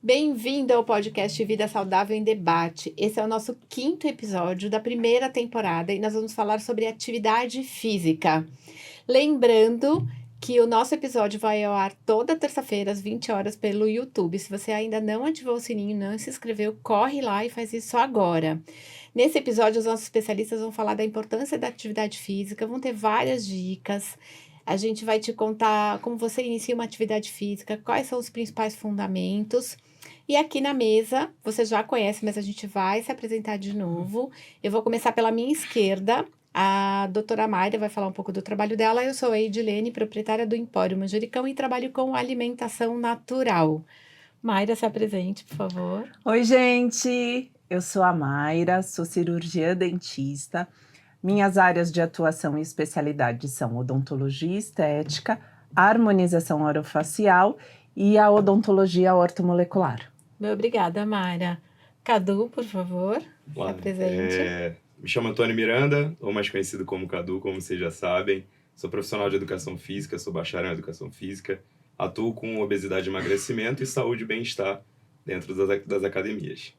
Bem-vindo ao podcast Vida Saudável em Debate. Esse é o nosso 5º episódio da primeira temporada e nós vamos falar sobre atividade física. Lembrando que o nosso episódio vai ao ar toda terça-feira às 20 horas pelo YouTube. Se você ainda não ativou o sininho, não se inscreveu, corre lá e faz isso agora. Nesse episódio, os nossos especialistas vão falar da importância da atividade física, vão ter várias dicas. A gente vai te contar como você inicia uma atividade física, quais são os principais fundamentos. E aqui na mesa, você já conhece, mas a gente vai se apresentar de novo. Eu vou começar pela minha esquerda. A doutora Mayra vai falar um pouco do trabalho dela. Eu sou a Edilene, proprietária do Empório Manjericão e trabalho com alimentação natural. Mayra, se apresente, por favor. Oi, gente! Eu sou a Mayra, sou cirurgiã dentista. Minhas áreas de atuação e especialidade são odontologia estética, harmonização orofacial e a odontologia ortomolecular. Muito obrigada, Mayra. Cadu, por favor, se apresente. Me chamo Antônio Miranda, ou mais conhecido como Cadu, como vocês já sabem. Sou profissional de educação física, sou bacharel em educação física. Atuo com obesidade, emagrecimento e saúde e bem-estar dentro das academias.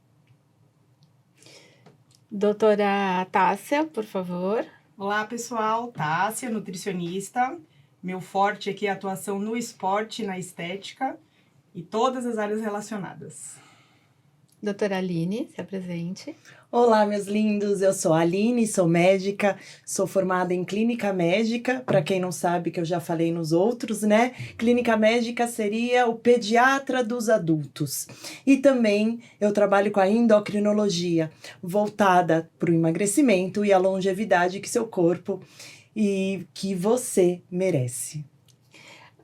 Doutora Tássia, por favor. Olá, pessoal. Tássia, nutricionista. Meu forte aqui é a atuação no esporte, na estética e todas as áreas relacionadas. Doutora Aline, se apresente. Olá, meus lindos, eu sou a Aline, sou médica, sou formada em clínica médica, para quem não sabe que eu já falei nos outros, né? Clínica médica seria o pediatra dos adultos. E também eu trabalho com a endocrinologia, voltada para o emagrecimento e a longevidade que seu corpo e que você merece.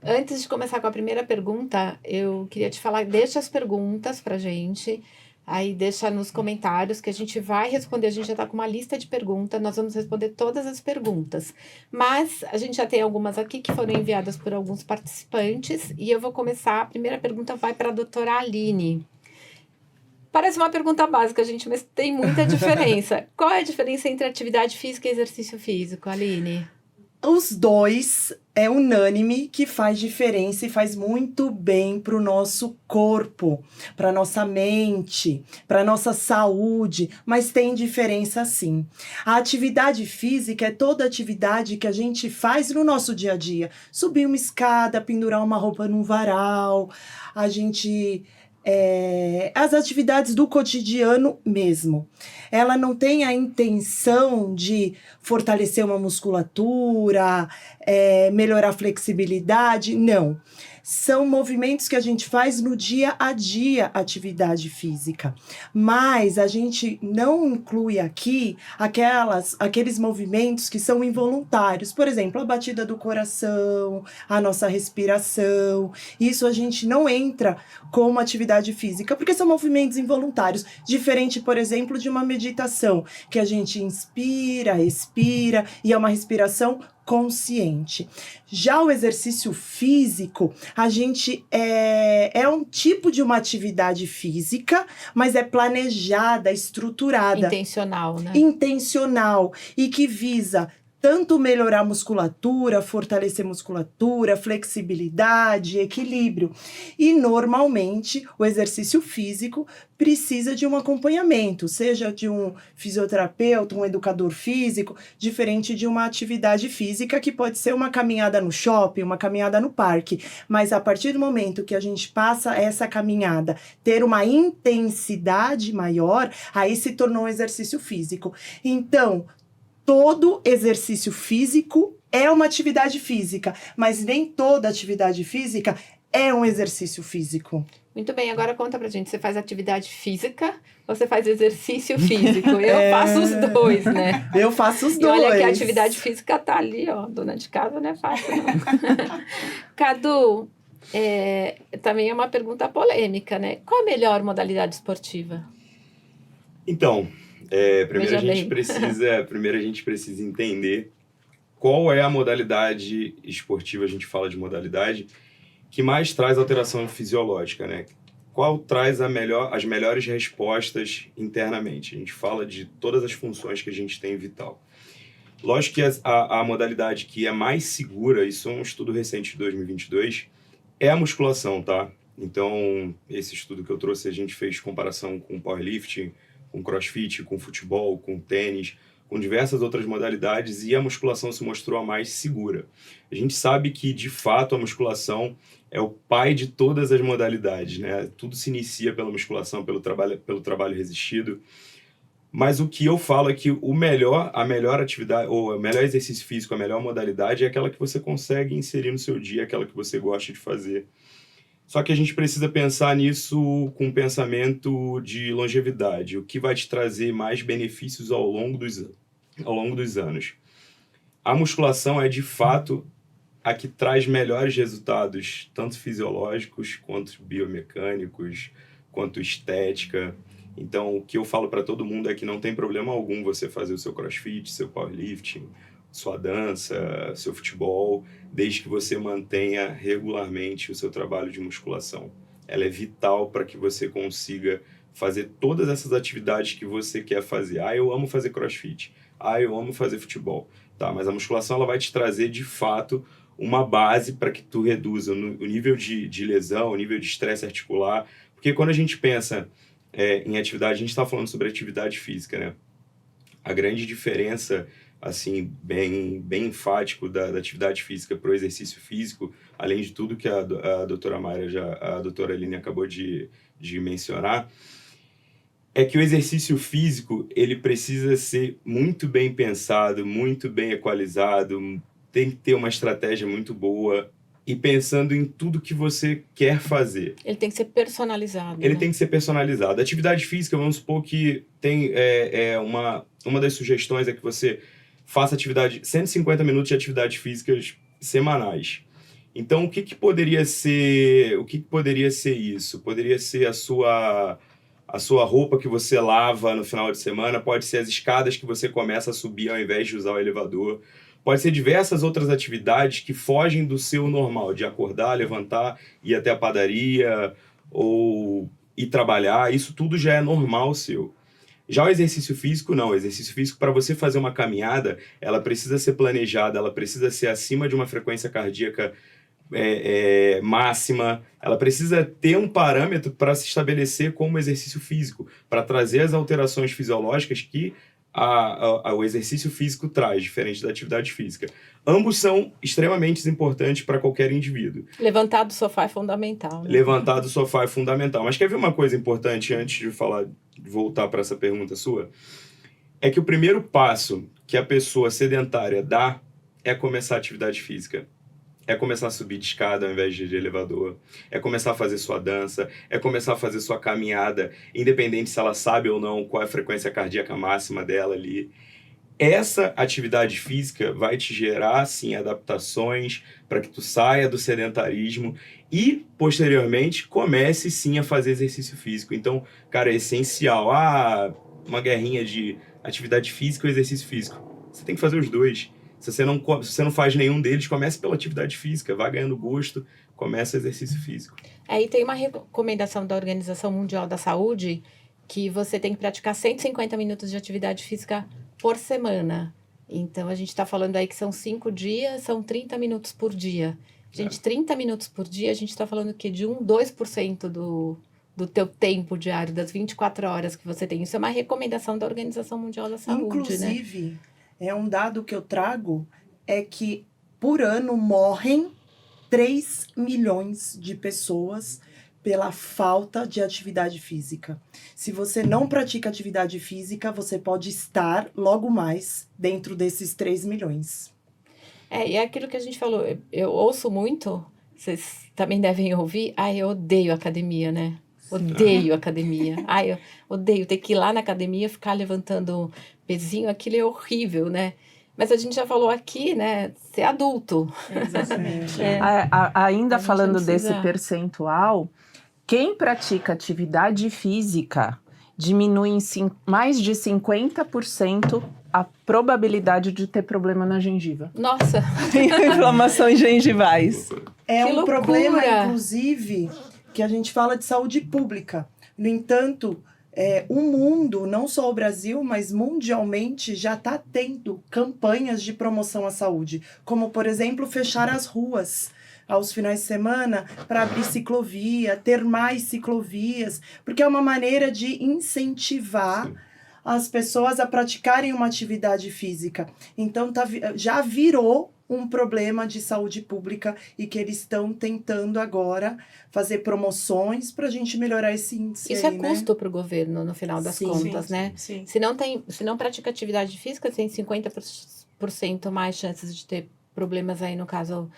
Antes de começar com a primeira pergunta, eu queria te falar, deixa as perguntas pra gente. Aí deixa nos comentários que a gente vai responder. A gente já está com uma lista de perguntas, nós vamos responder todas as perguntas. Mas a gente já tem algumas aqui que foram enviadas por alguns participantes. E eu vou começar. A primeira pergunta vai para a doutora Aline. Parece uma pergunta básica, gente, mas tem muita diferença. Qual é a diferença entre atividade física e exercício físico, Aline? Os dois é unânime que faz diferença e faz muito bem para o nosso corpo, para nossa mente, para nossa saúde, mas tem diferença sim. A atividade física é toda atividade que a gente faz no nosso dia a dia. Subir uma escada, pendurar uma roupa num varal, as atividades do cotidiano mesmo. Ela não tem a intenção de fortalecer uma musculatura, melhorar a flexibilidade, não. São movimentos que a gente faz no dia a dia, atividade física. Mas a gente não inclui aqui aqueles movimentos que são involuntários. Por exemplo, a batida do coração, a nossa respiração. Isso a gente não entra como atividade física, porque são movimentos involuntários. Diferente, por exemplo, de uma meditação, que a gente inspira, expira, e é uma respiração consciente. Já o exercício físico, a gente é um tipo de uma atividade física, mas é planejada, estruturada. Intencional, né? Intencional, e que visa tanto melhorar a musculatura, fortalecer musculatura, flexibilidade, equilíbrio. E, normalmente, o exercício físico precisa de um acompanhamento, seja de um fisioterapeuta, um educador físico, diferente de uma atividade física que pode ser uma caminhada no shopping, uma caminhada no parque. Mas, a partir do momento que a gente passa essa caminhada, ter uma intensidade maior, aí se tornou um exercício físico. Então, todo exercício físico é uma atividade física, mas nem toda atividade física é um exercício físico. Muito bem, agora conta pra gente, você faz atividade física ou você faz exercício físico? Eu faço os dois, né? Eu faço os dois. E olha que a atividade física tá ali, ó, dona de casa não é fácil, não. Cadu, também é uma pergunta polêmica, né? Qual a melhor modalidade esportiva? Então, primeiro a gente precisa entender qual é a modalidade esportiva, a gente fala de modalidade, que mais traz alteração fisiológica, né? Qual traz as melhores respostas internamente? A gente fala de todas as funções que a gente tem vital. Lógico que a modalidade que é mais segura, isso é um estudo recente de 2022, é a musculação, tá? Então, esse estudo que eu trouxe, a gente fez comparação com powerlifting, com crossfit, com futebol, com tênis, com diversas outras modalidades, e a musculação se mostrou a mais segura. A gente sabe que, de fato, a musculação é o pai de todas as modalidades, né? Tudo se inicia pela musculação, pelo trabalho resistido. Mas o que eu falo é que a melhor atividade, ou o melhor exercício físico, a melhor modalidade é aquela que você consegue inserir no seu dia, aquela que você gosta de fazer. Só que a gente precisa pensar nisso com um pensamento de longevidade, o que vai te trazer mais benefícios ao longo dos anos. A musculação é, de fato, a que traz melhores resultados, tanto fisiológicos, quanto biomecânicos, quanto estética. Então, o que eu falo para todo mundo é que não tem problema algum você fazer o seu crossfit, seu powerlifting, sua dança, seu futebol, desde que você mantenha regularmente o seu trabalho de musculação. Ela é vital para que você consiga fazer todas essas atividades que você quer fazer. Eu amo fazer crossfit. Eu amo fazer futebol. Tá, mas a musculação ela vai te trazer, de fato, uma base para que tu reduza o nível de lesão, o nível de estresse articular. Porque quando a gente pensa em atividade, a gente está falando sobre atividade física, né? A grande diferença, assim, bem enfático da atividade física para o exercício físico, além de tudo que a doutora Mayra, a doutora Aline acabou de mencionar, é que o exercício físico, ele precisa ser muito bem pensado, muito bem equalizado, tem que ter uma estratégia muito boa e pensando em tudo que você quer fazer. Ele tem que ser personalizado. Ele tem que ser personalizado. A atividade física, vamos supor que tem uma das sugestões é que você faça 150 minutos de atividades físicas semanais. Então, o que poderia ser isso? Poderia ser a sua roupa que você lava no final de semana, pode ser as escadas que você começa a subir ao invés de usar o elevador, pode ser diversas outras atividades que fogem do seu normal, de acordar, levantar, ir até a padaria ou ir trabalhar, isso tudo já é normal seu. Já o exercício físico, não. O exercício físico, para você fazer uma caminhada, ela precisa ser planejada, ela precisa ser acima de uma frequência cardíaca máxima, ela precisa ter um parâmetro para se estabelecer como exercício físico, para trazer as alterações fisiológicas que o exercício físico traz, diferente da atividade física. Ambos são extremamente importantes para qualquer indivíduo. Levantar do sofá é fundamental. Né? Levantar do sofá é fundamental. Mas quer ver uma coisa importante antes de voltar para essa pergunta sua? É que o primeiro passo que a pessoa sedentária dá é começar a atividade física. É começar a subir de escada ao invés de elevador, é começar a fazer sua dança, é começar a fazer sua caminhada, independente se ela sabe ou não qual é a frequência cardíaca máxima dela ali. Essa atividade física vai te gerar, sim, adaptações para que tu saia do sedentarismo e, posteriormente, comece, sim, a fazer exercício físico. Então, cara, é essencial. Uma guerrinha de atividade física ou exercício físico. Você tem que fazer os dois. Se você não faz nenhum deles, comece pela atividade física, vá ganhando gosto, comece o exercício físico. Aí tem uma recomendação da Organização Mundial da Saúde que você tem que praticar 150 minutos de atividade física por semana. Então, a gente está falando aí que são 5 dias, são 30 minutos por dia. Gente, 30 minutos por dia, a gente está falando que de 2% do teu tempo diário, das 24 horas que você tem. Isso é uma recomendação da Organização Mundial da Saúde, Inclusive, né? Um dado que eu trago é que por ano morrem 3 milhões de pessoas pela falta de atividade física. Se você não pratica atividade física, você pode estar logo mais dentro desses 3 milhões. E é aquilo que a gente falou, eu ouço muito, vocês também devem ouvir, eu odeio academia, né? Odeio academia. Eu odeio ter que ir lá na academia, ficar levantando pezinho, aquilo é horrível, né? Mas a gente já falou aqui, né? Ser adulto. Exatamente. Ainda falando desse percentual, quem pratica atividade física diminui em mais de 50% a probabilidade de ter problema na gengiva. Nossa! Inflamações gengivais. É que um loucura. problema, inclusive, que a gente fala de saúde pública. No entanto, o mundo, não só o Brasil, mas mundialmente, já está tendo campanhas de promoção à saúde. Como, por exemplo, fechar as ruas aos finais de semana para abrir ciclovia, ter mais ciclovias, porque é uma maneira de incentivar as pessoas a praticarem uma atividade física. Então, já virou um problema de saúde pública e que eles estão tentando agora fazer promoções para a gente melhorar esse índice. Isso aí, é custo para o governo, no final das contas, né? Sim. Se não pratica atividade física, tem 50% mais chances de ter problemas aí, no caso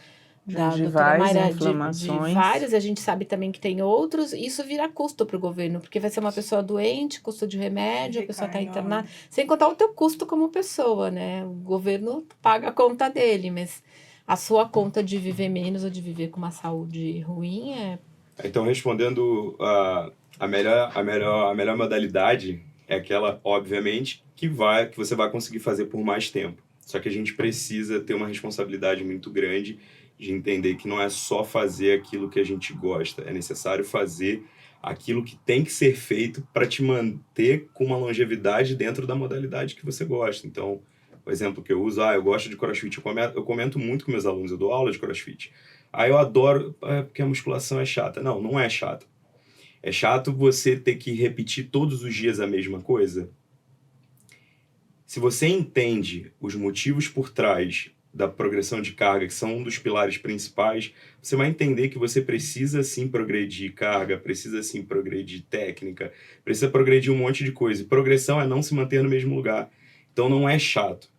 da doutora Mayra, de vários, a gente sabe também que tem outros, isso vira custo para o governo, porque vai ser uma pessoa doente, custo de remédio, a pessoa está internada, sem contar o teu custo como pessoa, né? O governo paga a conta dele, mas a sua conta de viver menos ou de viver com uma saúde ruim é... Então, respondendo, a melhor modalidade é aquela, obviamente, que você vai conseguir fazer por mais tempo. Só que a gente precisa ter uma responsabilidade muito grande de entender que não é só fazer aquilo que a gente gosta, é necessário fazer aquilo que tem que ser feito para te manter com uma longevidade dentro da modalidade que você gosta. Então, o exemplo que eu uso, eu gosto de CrossFit, eu comento muito com meus alunos, eu dou aula de CrossFit. Eu adoro, porque a musculação é chata. Não, não é chata. É chato você ter que repetir todos os dias a mesma coisa. Se você entende os motivos por trás da progressão de carga, que são um dos pilares principais, você vai entender que você precisa sim progredir carga, precisa sim progredir técnica, precisa progredir um monte de coisa. E progressão é não se manter no mesmo lugar. Então não é chato.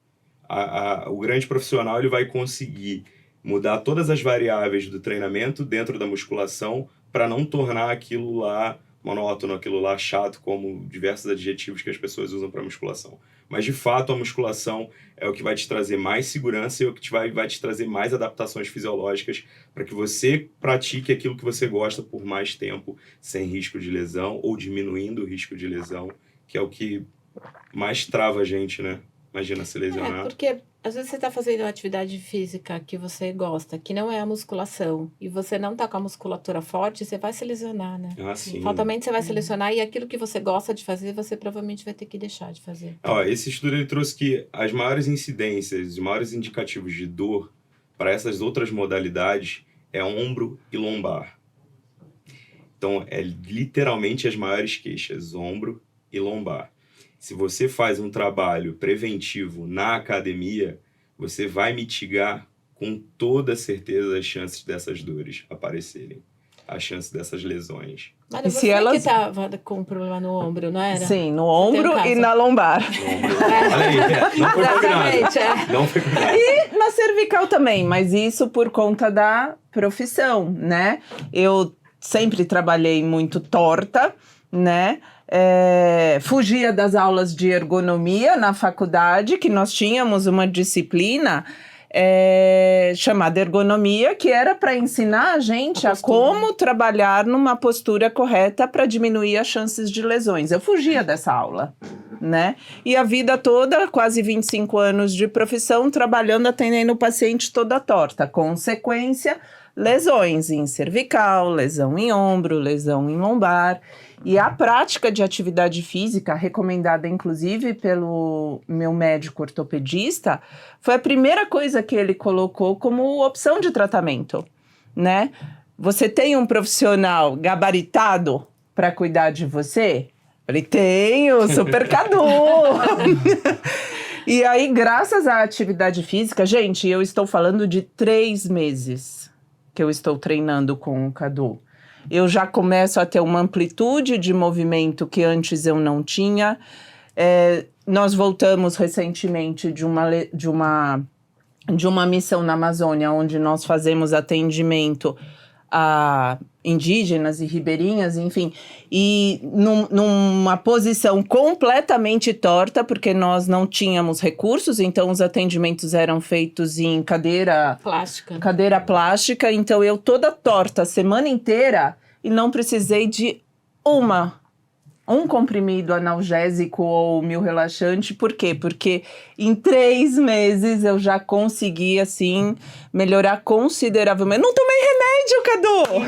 O grande profissional ele vai conseguir mudar todas as variáveis do treinamento dentro da musculação para não tornar aquilo lá monótono, aquilo lá chato, como diversos adjetivos que as pessoas usam para musculação. Mas, de fato, a musculação é o que vai te trazer mais segurança e o que vai te trazer mais adaptações fisiológicas para que você pratique aquilo que você gosta por mais tempo, sem risco de lesão ou diminuindo o risco de lesão, que é o que mais trava a gente, né? Imagina se lesionar. Porque às vezes você está fazendo uma atividade física que você gosta, que não é a musculação, e você não está com a musculatura forte, você vai se lesionar, né? Sim. Fatalmente você vai se lesionar e aquilo que você gosta de fazer, você provavelmente vai ter que deixar de fazer. Esse estudo ele trouxe que as maiores incidências, os maiores indicativos de dor para essas outras modalidades é ombro e lombar. Então, é literalmente as maiores queixas, ombro e lombar. Se você faz um trabalho preventivo na academia, você vai mitigar com toda certeza as chances dessas dores aparecerem, a chance dessas lesões. Mas você que estava com um problema no ombro, não era? Sim, no ombro e na lombar. Olha aí, não foi combinado. Não foi combinado. E na cervical também, mas isso por conta da profissão, né? Eu sempre trabalhei muito torta, né? Fugia das aulas de ergonomia na faculdade, que nós tínhamos uma disciplina chamada ergonomia, que era para ensinar a gente a como trabalhar numa postura correta para diminuir as chances de lesões. Eu fugia dessa aula, né? E a vida toda, quase 25 anos de profissão, trabalhando, atendendo o paciente toda torta. Consequência, lesões em cervical, lesão em ombro, lesão em lombar. E a prática de atividade física, recomendada inclusive pelo meu médico ortopedista, foi a primeira coisa que ele colocou como opção de tratamento, né? Você tem um profissional gabaritado para cuidar de você? Ele tem o Super Cadu. E aí, graças à atividade física, gente, eu estou falando de 3 meses que eu estou treinando com o Cadu. Eu já começo a ter uma amplitude de movimento que antes eu não tinha. Nós voltamos recentemente de uma missão na Amazônia, onde nós fazemos atendimento a indígenas e ribeirinhas, enfim, e numa posição completamente torta, porque nós não tínhamos recursos, então os atendimentos eram feitos em cadeira plástica, então eu toda torta a semana inteira e não precisei de um comprimido analgésico ou relaxante. Por quê? Porque em 3 meses eu já consegui, assim, melhorar consideravelmente. Não tomei remédio, Cadu!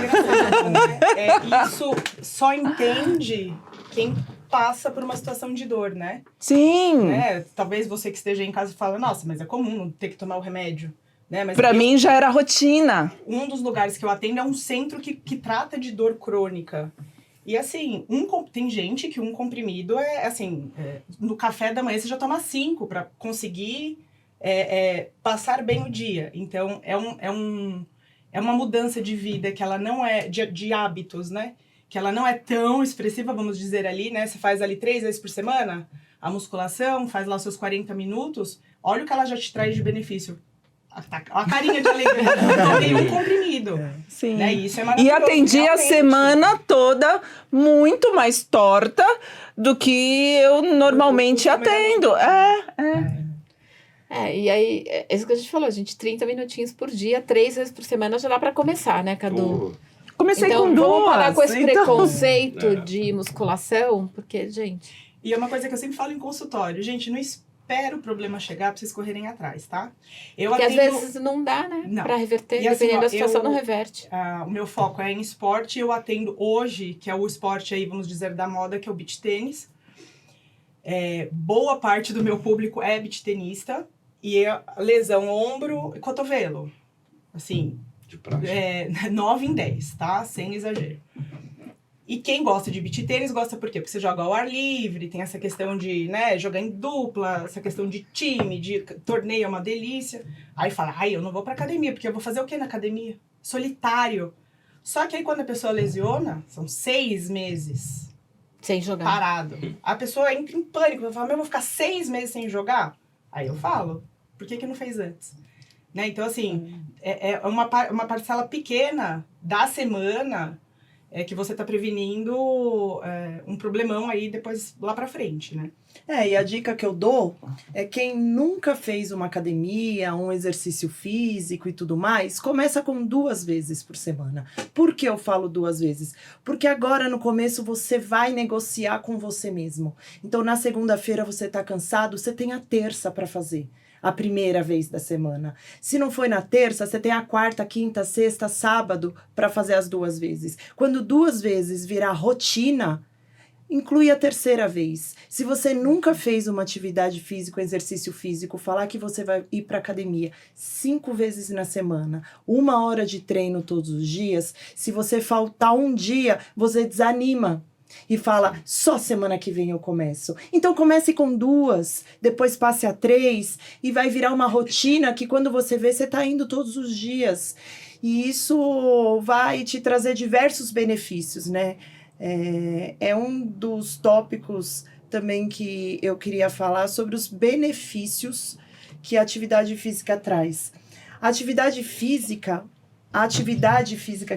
Né? Isso só entende quem passa por uma situação de dor, né? Sim! Talvez você que esteja em casa e fale, nossa, mas é comum não ter que tomar o remédio. né? Mas Pra mim já era rotina. um dos lugares que eu atendo é um centro que trata de dor crônica. E assim, tem gente que um comprimido no café da manhã você já toma 5 para conseguir passar bem o dia. Então, é uma mudança de vida que ela não é, de hábitos, né? Que ela não é tão expressiva, vamos dizer ali, né? Você faz ali 3 vezes por semana a musculação, faz lá os seus 40 minutos, olha o que ela já te traz de benefício. A carinha de alegria. Eu tomei um comprimido. Sim. Né? Isso é E maravilhoso. atendi a realmente. semana toda muito mais torta do que eu normalmente atendo. E aí, é isso que a gente falou, gente, 30 minutinhos por dia, 3 vezes por semana já dá pra começar, né, Cadu? Comecei Então, com 2. vamos parar com esse então... preconceito de musculação, porque, gente... E é uma coisa que eu sempre falo em consultório. Gente, não espera o problema chegar pra vocês correrem atrás, tá? Porque às vezes não dá, né? Não. Pra reverter, E assim, dependendo ó, da situação, não reverte. O meu foco é em esporte. Eu atendo hoje, que é o esporte aí, vamos dizer, da moda, que é o beach tênis. Boa parte do meu público é beach tenista. E lesão ombro e cotovelo. Assim, De praxe. 9 em 10, tá? Sem exagero. E quem gosta de beach tênis gosta por quê? Porque você joga ao ar livre, tem essa questão de, né, jogar em dupla, essa questão de time, de torneio é uma delícia. Aí fala, eu não vou pra academia, porque eu vou fazer o quê na academia? Solitário. Só que aí quando a pessoa lesiona, são 6 meses Sem jogar. parado. A pessoa entra em pânico, ela fala, eu vou ficar 6 meses sem jogar? Aí eu falo, por que não fez antes? Né? Então, assim, é uma parcela pequena da semana que você está prevenindo um problemão aí depois lá pra frente, né? E a dica que eu dou é quem nunca fez uma academia, um exercício físico e tudo mais, começa com 2 vezes por semana. Por que eu falo 2 vezes? Porque agora no começo você vai negociar com você mesmo. Então na segunda-feira você tá cansado, você tem a terça para fazer. A primeira vez da semana. Se não foi na terça, você tem a quarta, quinta, sexta, sábado para fazer as 2 vezes. Quando 2 vezes virar rotina, inclui a terceira vez. Se você nunca fez uma atividade física, um exercício físico, falar que você vai ir para academia 5 vezes na semana, 1 hora de treino todos os dias, se você faltar um dia, você desanima. E fala, só semana que vem eu começo. Então comece com 2, depois passe a 3 e vai virar uma rotina que quando você vê, você está indo todos os dias. E isso vai te trazer diversos benefícios, né? É um dos tópicos também que eu queria falar sobre os benefícios que a atividade física traz. A atividade física,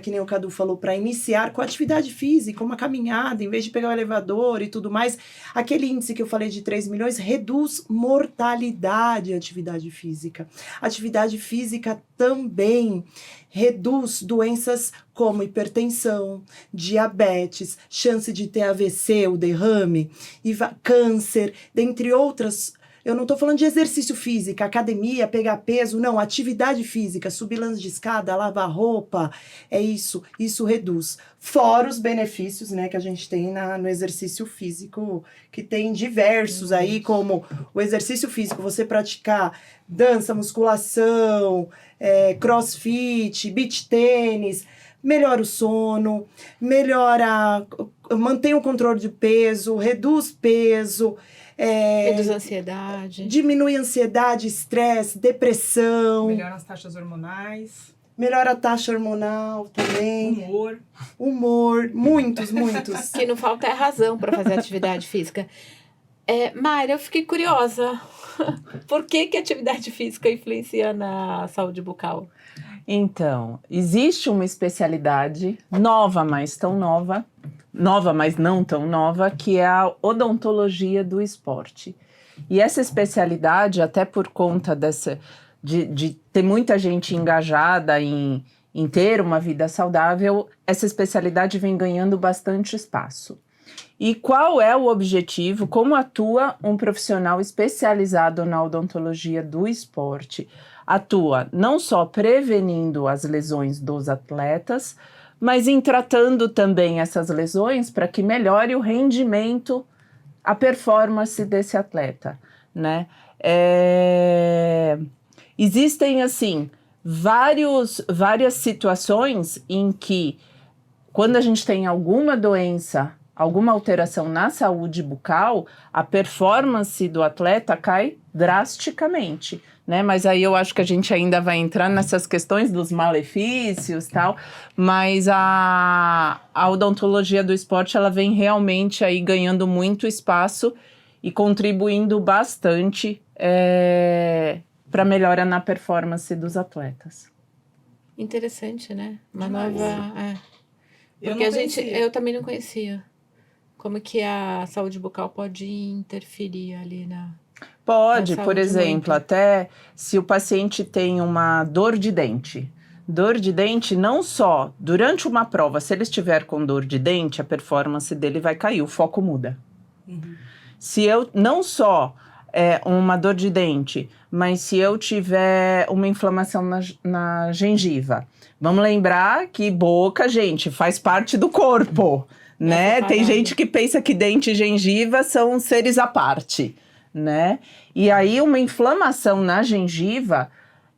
que nem o Cadu falou, para iniciar com a atividade física, uma caminhada, em vez de pegar o elevador e tudo mais, aquele índice que eu falei de 3 milhões reduz mortalidade à atividade física. A atividade física também reduz doenças como hipertensão, diabetes, chance de ter AVC, o derrame, câncer, dentre outras. Eu não estou falando de exercício físico, academia, pegar peso, não, atividade física, subir lance de escada, lavar roupa, isso reduz. Fora os benefícios, né, que a gente tem no exercício físico, que tem diversos aí, como o exercício físico, você praticar dança, musculação, crossfit, beach tênis, melhora o sono, mantém o controle de peso, reduz peso, reduz a ansiedade. Diminui ansiedade, estresse, depressão. Melhora as taxas hormonais. Melhora a taxa hormonal também. Humor. Muitos. Que não falta razão para fazer atividade física. Mayra, eu fiquei curiosa. Por que a atividade física influencia na saúde bucal? Então, existe uma especialidade nova, mas não tão nova, que é a odontologia do esporte. E essa especialidade, até por conta de ter muita gente engajada em ter uma vida saudável, essa especialidade vem ganhando bastante espaço. E qual é o objetivo? Como atua um profissional especializado na odontologia do esporte? Atua não só prevenindo as lesões dos atletas, mas em tratando também essas lesões para que melhore o rendimento, a performance desse atleta, né? Existem, assim, várias situações em que, quando a gente tem alguma doença, alguma alteração na saúde bucal, a performance do atleta cai drasticamente, né? Mas aí eu acho que a gente ainda vai entrar nessas questões dos malefícios e tal, mas a odontologia do esporte, ela vem realmente aí ganhando muito espaço e contribuindo bastante para melhora na performance dos atletas. Interessante, né? Uma Demais. nova... Eu Porque não conhecia. eu também não conhecia. Como que a saúde bucal pode interferir ali na... Pode, Na por saúde exemplo, muito. até se o paciente tem uma dor de dente. Dor de dente não só durante uma prova, se ele estiver com dor de dente, a performance dele vai cair, o foco muda. Uhum. Se eu não só uma dor de dente, mas se eu tiver uma inflamação na gengiva, vamos lembrar que boca, gente, faz parte do corpo, né? separado. Tem gente que pensa que dente e gengiva são seres à parte, né? E aí uma inflamação na gengiva,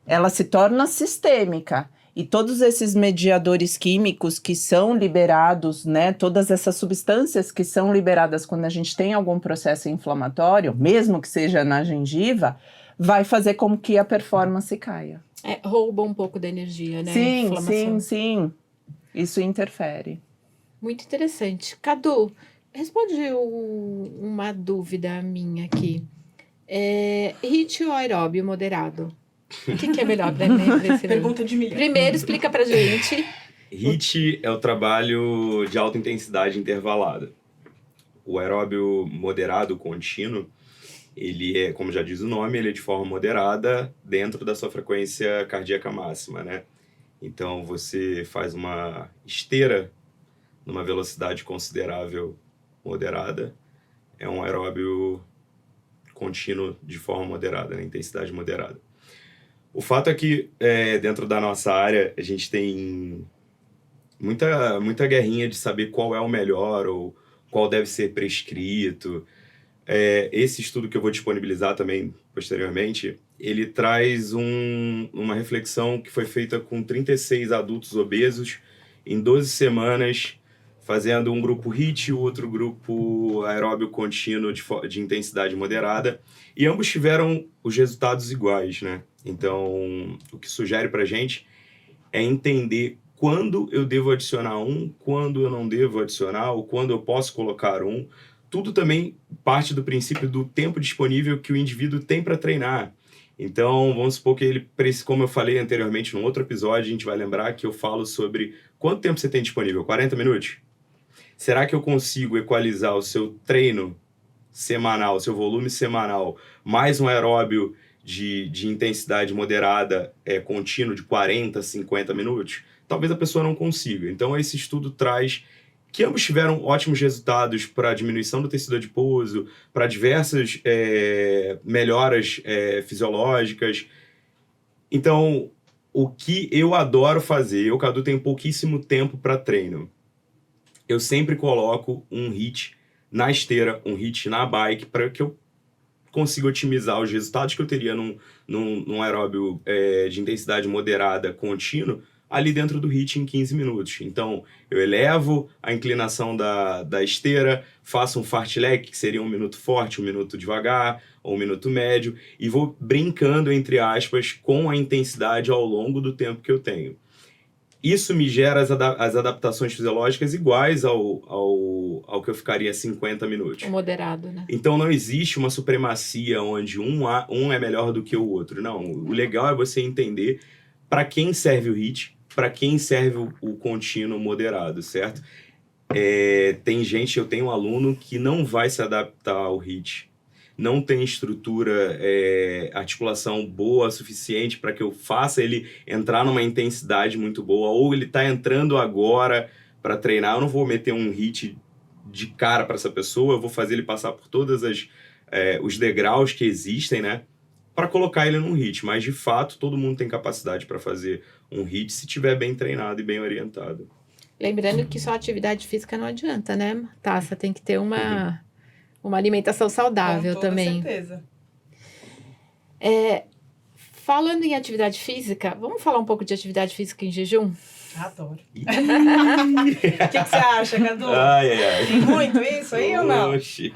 ela se torna sistêmica. E todos esses mediadores químicos que são liberados, né, todas essas substâncias que são liberadas quando a gente tem algum processo inflamatório, mesmo que seja na gengiva, vai fazer com que a performance caia. Rouba um pouco da energia, né? Sim, Inflamação. sim. Isso interfere. Muito interessante. Cadu, responde uma dúvida minha aqui. HIIT ou aeróbio moderado? O que é melhor para mim? Pergunta de milhão. Primeiro, explica pra gente. HIIT é o trabalho de alta intensidade intervalada. O aeróbio moderado contínuo, ele é, como já diz o nome, ele é de forma moderada dentro da sua frequência cardíaca máxima, né? Então, você faz uma esteira numa velocidade considerável moderada, é um aeróbio contínuo de forma moderada, né? Intensidade moderada. O fato é que, dentro da nossa área, a gente tem muita guerrinha de saber qual é o melhor ou qual deve ser prescrito. Esse estudo que eu vou disponibilizar também posteriormente, ele traz uma reflexão que foi feita com 36 adultos obesos em 12 semanas, fazendo um grupo HIIT e o outro grupo aeróbio contínuo de intensidade moderada, e ambos tiveram os resultados iguais, né? Então, o que sugere pra gente é entender quando eu devo adicionar quando eu não devo adicionar, ou quando eu posso colocar Tudo também parte do princípio do tempo disponível que o indivíduo tem para treinar. Então, vamos supor que ele, como eu falei anteriormente num outro episódio, a gente vai lembrar que eu falo sobre quanto tempo você tem disponível? 40 minutos? Será que eu consigo equalizar o seu treino semanal, o seu volume semanal, mais um aeróbio de intensidade moderada contínuo de 40, 50 minutos? Talvez a pessoa não consiga. Então, esse estudo traz que ambos tiveram ótimos resultados para a diminuição do tecido adiposo, para diversas melhoras fisiológicas. Então, o que eu adoro fazer, eu, Cadu, tenho pouquíssimo tempo para treino. Eu sempre coloco um HIIT na esteira, um HIIT na bike, para que eu consiga otimizar os resultados que eu teria num aeróbio de intensidade moderada contínuo, ali dentro do HIIT em 15 minutos. Então, eu elevo a inclinação da esteira, faço um fartlek, que seria 1 minuto forte, 1 minuto devagar, ou 1 minuto médio, e vou brincando, entre aspas, com a intensidade ao longo do tempo que eu tenho. Isso me gera as adaptações fisiológicas iguais ao que eu ficaria 50 minutos. O moderado, né? Então, não existe uma supremacia onde um é melhor do que o outro. Não, o legal é você entender para quem serve o HIIT, para quem serve o contínuo moderado, certo? Tem gente, eu tenho um aluno que não vai se adaptar ao HIIT, não tem estrutura, articulação boa o suficiente para que eu faça ele entrar numa intensidade muito boa, ou ele está entrando agora para treinar, eu não vou meter um HIIT de cara para essa pessoa, eu vou fazer ele passar por todos os degraus que existem, né? Para colocar ele num HIIT, mas de fato todo mundo tem capacidade para fazer um HIIT se tiver bem treinado e bem orientado. Lembrando que só atividade física não adianta, né? Você tem que ter uma alimentação saudável Com toda também. certeza. Falando em atividade física, vamos falar um pouco de atividade física em jejum? Adoro. O que você acha, Cadu? Ai, ai, ai. Tem muito isso aí ou não? Oxi.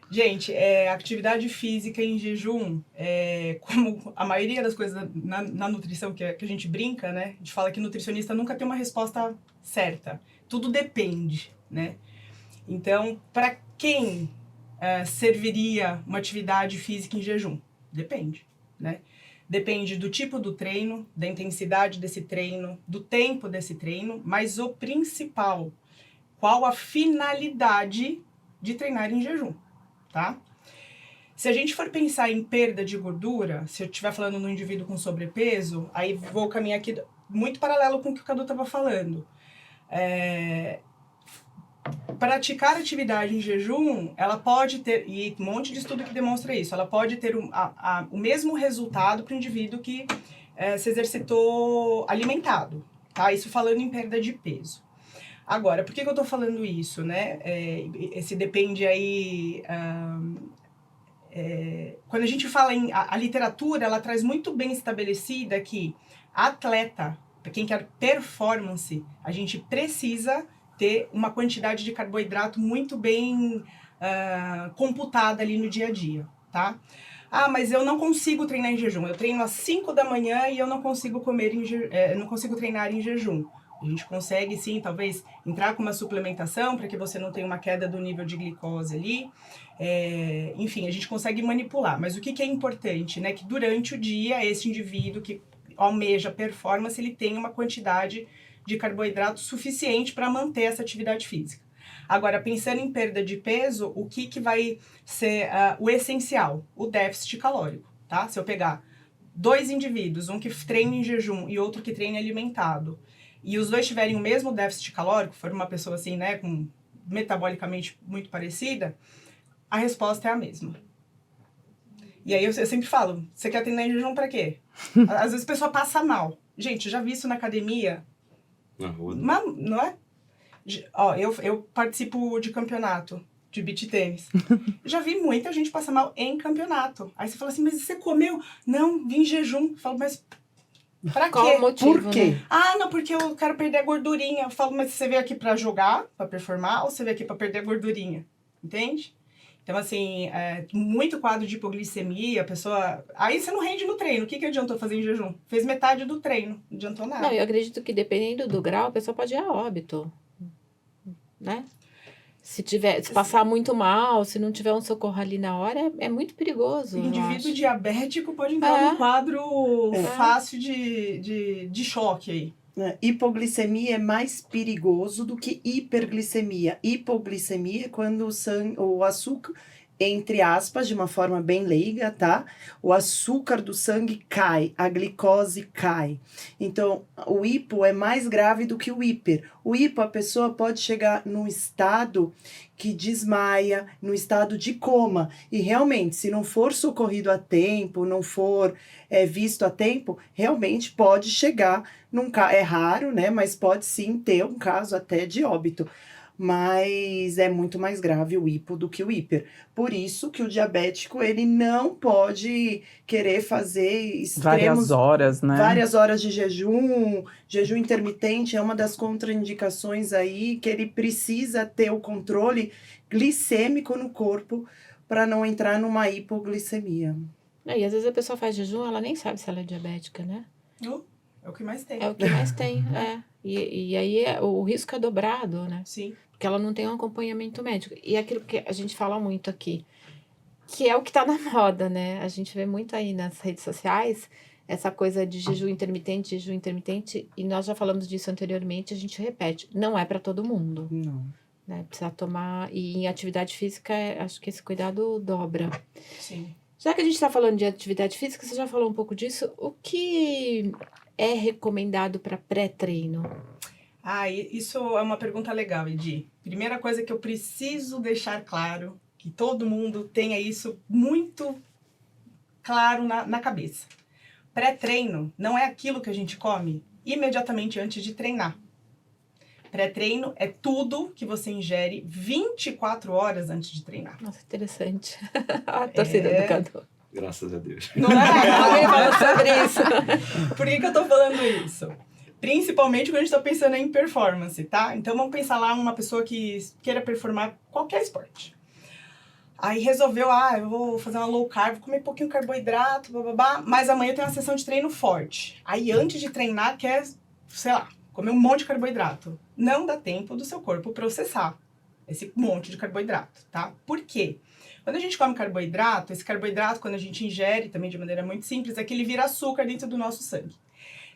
Gente, atividade física em jejum, como a maioria das coisas na nutrição que a gente brinca, né? A gente fala que nutricionista nunca tem uma resposta certa. Tudo depende, né? Então, para quem serviria uma atividade física em jejum? Depende, né? Depende do tipo do treino, da intensidade desse treino, do tempo desse treino, mas o principal, qual a finalidade de treinar em jejum, tá? Se a gente for pensar em perda de gordura, se eu estiver falando no indivíduo com sobrepeso, aí vou caminhar aqui muito paralelo com o que o Cadu estava falando. Praticar atividade em jejum, ela pode ter, e um monte de estudo que demonstra isso, ela pode ter o mesmo resultado para o indivíduo que se exercitou alimentado, tá? Isso falando em perda de peso. Agora, por que eu estou falando isso, né? Esse depende aí... quando a gente fala em... A literatura, ela traz muito bem estabelecida que atleta, para quem quer performance, a gente precisa ter uma quantidade de carboidrato muito bem computada ali no dia a dia, tá? Ah, mas eu não consigo treinar em jejum. Eu treino às 5 da manhã e eu não consigo não consigo treinar em jejum. A gente consegue, sim, talvez entrar com uma suplementação para que você não tenha uma queda do nível de glicose ali. Enfim, a gente consegue manipular. Mas o que é importante, né? Que durante o dia, esse indivíduo que almeja performance, ele tem uma quantidade de carboidrato suficiente para manter essa atividade física. Agora, pensando em perda de peso, o que vai ser o essencial? O déficit calórico, tá? Se eu pegar 2 indivíduos, um que treina em jejum e outro que treina alimentado, e os dois tiverem o mesmo déficit calórico, for uma pessoa assim, né, com metabolicamente muito parecida, a resposta é a mesma. E aí eu sempre falo, você quer treinar em jejum para quê? Às vezes a pessoa passa mal. Gente, eu já vi isso na academia. Na rua. Não é? Ó, eu participo de campeonato de beach tênis. Já vi muita gente passar mal em campeonato. Aí você fala assim, mas você comeu? Não, vim em jejum. Eu falo, mas pra Qual quê? o motivo, Por quê? né? Ah, não, porque eu quero perder a gordurinha. Eu falo, mas você veio aqui pra jogar, pra performar, ou você veio aqui pra perder a gordurinha? Entende? Então, assim, muito quadro de hipoglicemia, a pessoa... Aí você não rende no treino. O que adiantou fazer em jejum? Fez metade do treino, não adiantou nada. Não, eu acredito que dependendo do grau, a pessoa pode ir a óbito, né? Se passar muito mal, se não tiver um socorro ali na hora, é muito perigoso. O eu indivíduo acho. diabético pode entrar num quadro É. fácil de choque aí. Hipoglicemia é mais perigoso do que hiperglicemia. Hipoglicemia é quando o açúcar, entre aspas, de uma forma bem leiga, tá? O açúcar do sangue cai, a glicose cai. Então, o hipo é mais grave do que o hiper. O hipo, a pessoa pode chegar num estado que desmaia, no estado de coma. E realmente, se não for socorrido a tempo, não for visto a tempo, realmente pode chegar num caso. É raro, né? Mas pode sim ter um caso até de óbito. Mas é muito mais grave o hipo do que o hiper. Por isso que o diabético, ele não pode querer fazer extremos... Várias horas de jejum. Jejum intermitente é uma das contraindicações aí, que ele precisa ter o controle glicêmico no corpo para não entrar numa hipoglicemia. E às vezes a pessoa faz jejum, ela nem sabe se ela é diabética, né? É o que mais tem. É o que mais tem, E aí o risco é dobrado, né? Sim. Porque ela não tem um acompanhamento médico. E aquilo que a gente fala muito aqui, que é o que tá na moda, né? A gente vê muito aí nas redes sociais essa coisa de jejum intermitente, e nós já falamos disso anteriormente, a gente repete, não é para todo mundo, Não. né? Precisa tomar, e em atividade física, acho que esse cuidado dobra. Sim. Já que a gente está falando de atividade física, você já falou um pouco disso, o que é recomendado para pré-treino? Isso é uma pergunta legal, Edi. Primeira coisa que eu preciso deixar claro, que todo mundo tenha isso muito claro na cabeça. Pré-treino não é aquilo que a gente come imediatamente antes de treinar. Pré-treino é tudo que você ingere 24 horas antes de treinar. Nossa, interessante. A torcida do Cadu. Graças a Deus. Não é? Alguém fala sobre isso. Por que eu tô falando isso? Principalmente quando a gente tá pensando em performance, tá? Então vamos pensar lá uma pessoa que queira performar qualquer esporte. Aí resolveu, eu vou fazer uma low carb, vou comer um pouquinho de carboidrato, mas amanhã eu tenho uma sessão de treino forte. Aí antes de treinar quer, sei lá, comer um monte de carboidrato. Não dá tempo do seu corpo processar esse monte de carboidrato, tá? Por quê? Quando a gente come carboidrato, esse carboidrato, quando a gente ingere, também de maneira muito simples, é que ele vira açúcar dentro do nosso sangue.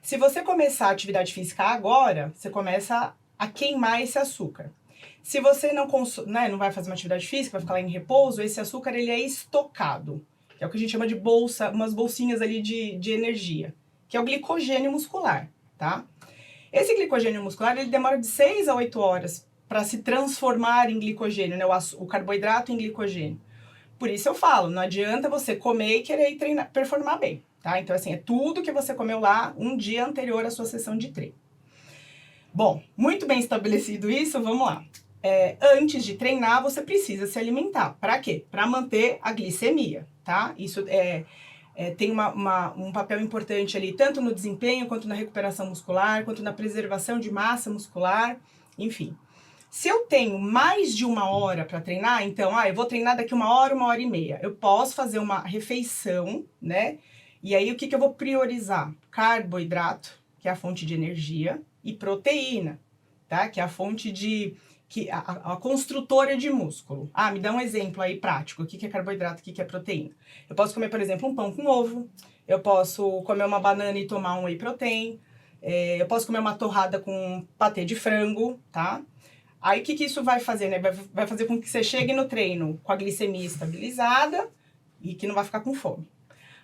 Se você começar a atividade física agora, você começa a queimar esse açúcar. Se você não não vai fazer uma atividade física, vai ficar lá em repouso, esse açúcar ele é estocado. Que é o que a gente chama de bolsa, umas bolsinhas ali de energia, que é o glicogênio muscular, tá? Esse glicogênio muscular, ele demora de 6 a 8 horas para se transformar em glicogênio, né? O carboidrato em glicogênio. Por isso eu falo, não adianta você comer e querer treinar, performar bem, tá? Então, assim, é tudo que você comeu lá um dia anterior à sua sessão de treino. Bom, muito bem estabelecido isso, vamos lá. Antes de treinar, você precisa se alimentar. Para quê? Para manter a glicemia, tá? Isso tem um papel importante ali, tanto no desempenho, quanto na recuperação muscular, quanto na preservação de massa muscular, enfim. Se eu tenho mais de 1 hora para treinar, então, eu vou treinar daqui 1 hora, 1 hora e meia. Eu posso fazer uma refeição, né? E aí, o que eu vou priorizar? Carboidrato, que é a fonte de energia, e proteína, tá? Que é a fonte a construtora de músculo. Me dá um exemplo aí prático. O que é carboidrato, o que é proteína? Eu posso comer, por exemplo, um pão com ovo. Eu posso comer uma banana e tomar um whey protein. Eu posso comer uma torrada com patê de frango, tá? Aí, o que isso vai fazer, né? Vai fazer com que você chegue no treino com a glicemia estabilizada e que não vai ficar com fome.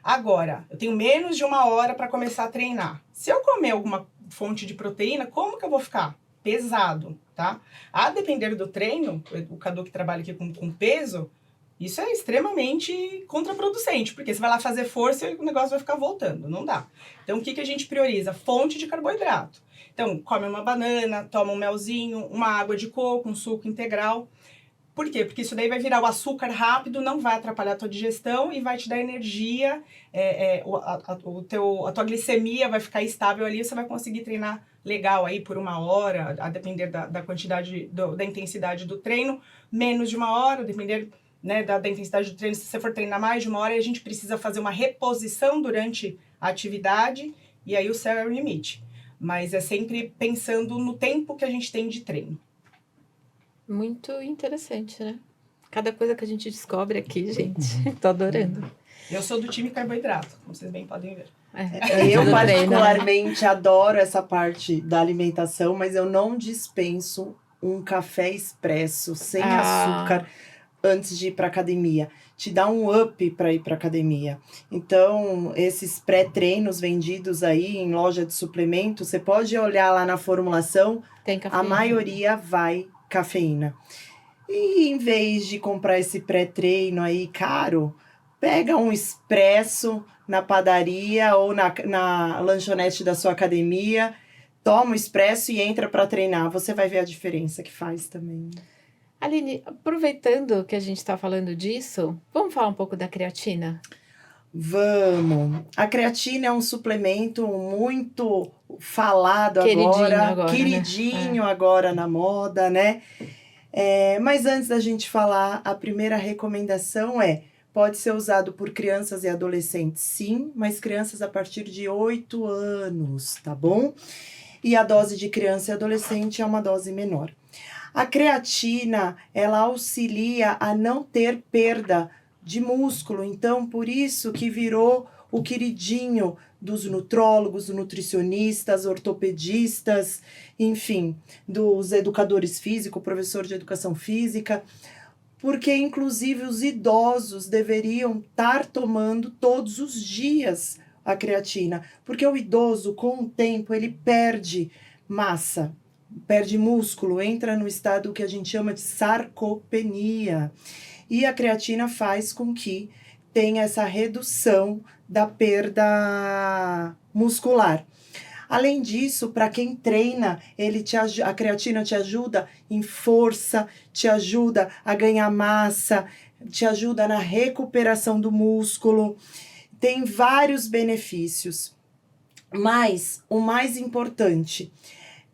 Agora, eu tenho menos de 1 hora para começar a treinar. Se eu comer alguma fonte de proteína, como que eu vou ficar? Pesado, tá? A depender do treino, o Cadu que trabalha aqui com peso, isso é extremamente contraproducente, porque você vai lá fazer força e o negócio vai ficar voltando, não dá. Então, o que a gente prioriza? Fonte de carboidrato. Então, come uma banana, toma um melzinho, uma água de coco, um suco integral. Por quê? Porque isso daí vai virar o açúcar rápido, não vai atrapalhar a tua digestão e vai te dar energia, a tua glicemia vai ficar estável ali, você vai conseguir treinar legal aí por 1 hora, a depender da quantidade, da intensidade do treino, menos de 1 hora, a depender, né, da intensidade do treino. Se você for treinar mais de 1 hora, a gente precisa fazer uma reposição durante a atividade e aí o céu é o limite. Mas é sempre pensando no tempo que a gente tem de treino. Muito interessante, né? Cada coisa que a gente descobre aqui, gente. Tô adorando. Eu sou do time carboidrato, como vocês bem podem ver. Eu particularmente adoro essa parte da alimentação, mas eu não dispenso um café expresso sem açúcar antes de ir para academia. Te dá um up para ir para academia. Então, esses pré-treinos vendidos aí em loja de suplemento, você pode olhar lá na formulação, tem cafeína. A maioria vai cafeína. E em vez de comprar esse pré-treino aí caro, pega um expresso na padaria ou na lanchonete da sua academia, toma o expresso e entra para treinar. Você vai ver a diferença que faz também. Aline, aproveitando que a gente está falando disso, vamos falar um pouco da creatina? Vamos. A creatina é um suplemento muito falado agora, queridinho, né? Agora na moda, né? Mas antes da gente falar, a primeira recomendação pode ser usado por crianças e adolescentes, sim, mas crianças a partir de 8 anos, tá bom? E a dose de criança e adolescente é uma dose menor. A creatina, ela auxilia a não ter perda de músculo, então por isso que virou o queridinho dos nutrólogos, nutricionistas, ortopedistas, enfim, dos educadores físicos, professor de educação física, porque inclusive os idosos deveriam estar tomando todos os dias a creatina, porque o idoso, com o tempo, ele perde massa, perde músculo, entra no estado que a gente chama de sarcopenia. E a creatina faz com que tenha essa redução da perda muscular. Além disso, para quem treina, a creatina te ajuda em força, te ajuda a ganhar massa, te ajuda na recuperação do músculo, tem vários benefícios. Mas o mais importante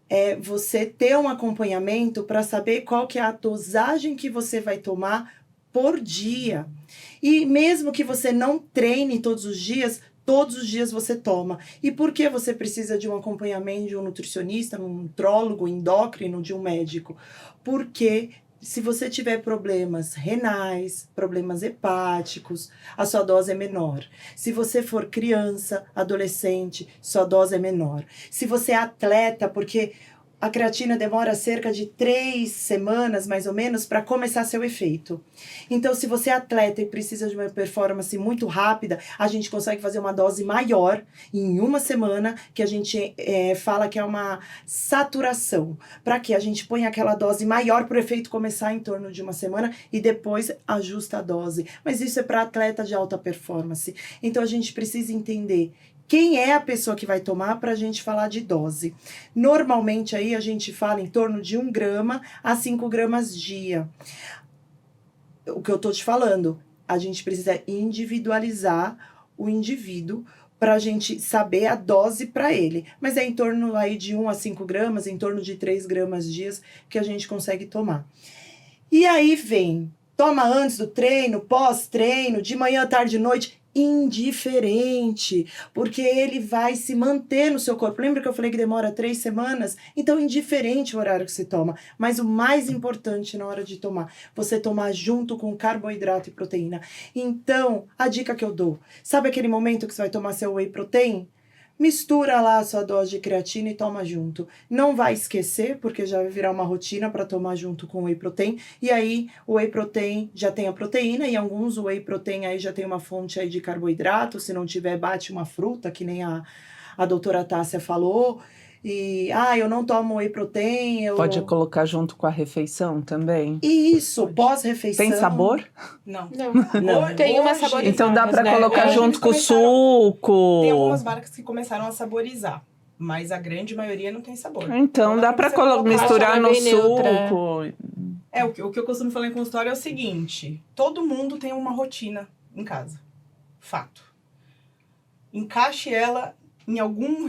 é você ter um acompanhamento para saber qual que é a dosagem que você vai tomar por dia. E mesmo que você não treine todos os dias você toma. E por que você precisa de um acompanhamento de um nutricionista, um nutrólogo, endócrino, de um médico? Porque se você tiver problemas renais, problemas hepáticos, a sua dose é menor. Se você for criança, adolescente, sua dose é menor. Se você é atleta, porque a creatina demora cerca de 3 semanas, mais ou menos, para começar seu efeito. Então, se você é atleta e precisa de uma performance muito rápida, a gente consegue fazer uma dose maior em 1 semana, que a gente fala que é uma saturação. Para que a gente põe aquela dose maior para o efeito começar em torno de 1 semana e depois ajusta a dose. Mas isso é para atleta de alta performance. Então, a gente precisa entender quem é a pessoa que vai tomar para a gente falar de dose. Normalmente aí a gente fala em torno de 1 grama a 5 gramas dia. O que eu tô te falando, a gente precisa individualizar o indivíduo para a gente saber a dose para ele. Mas é em torno aí de 1 a 5 gramas, em torno de 3 gramas dias que a gente consegue tomar. E aí vem, toma antes do treino, pós-treino, de manhã, tarde e noite, indiferente, porque ele vai se manter no seu corpo. Lembra que eu falei que demora 3 semanas? Então, indiferente o horário que você toma. Mas o mais importante na hora de tomar, você tomar junto com carboidrato e proteína. Então, a dica que eu dou, sabe aquele momento que você vai tomar seu whey protein? Mistura lá a sua dose de creatina e toma junto. Não vai esquecer, porque já vai virar uma rotina para tomar junto com o whey protein. E aí, o whey protein já tem a proteína, e alguns o whey protein aí já tem uma fonte aí de carboidrato. Se não tiver, bate uma fruta, que nem a doutora Tássia falou. E, eu não tomo whey protein. Pode colocar junto com a refeição também? Isso, Pode. pós-refeição. Tem sabor? Não. Não. Tem uma Hoje- saborizada. Então dá para né? colocar Hoje junto eles com o começaram- suco. Tem algumas marcas que começaram a saborizar, mas a grande maioria não tem sabor. Então dá para você colocar- misturar Acho no bem neutra. suco. O que eu costumo falar em consultório é o seguinte: todo mundo tem uma rotina em casa. Fato. Encaixe ela em algum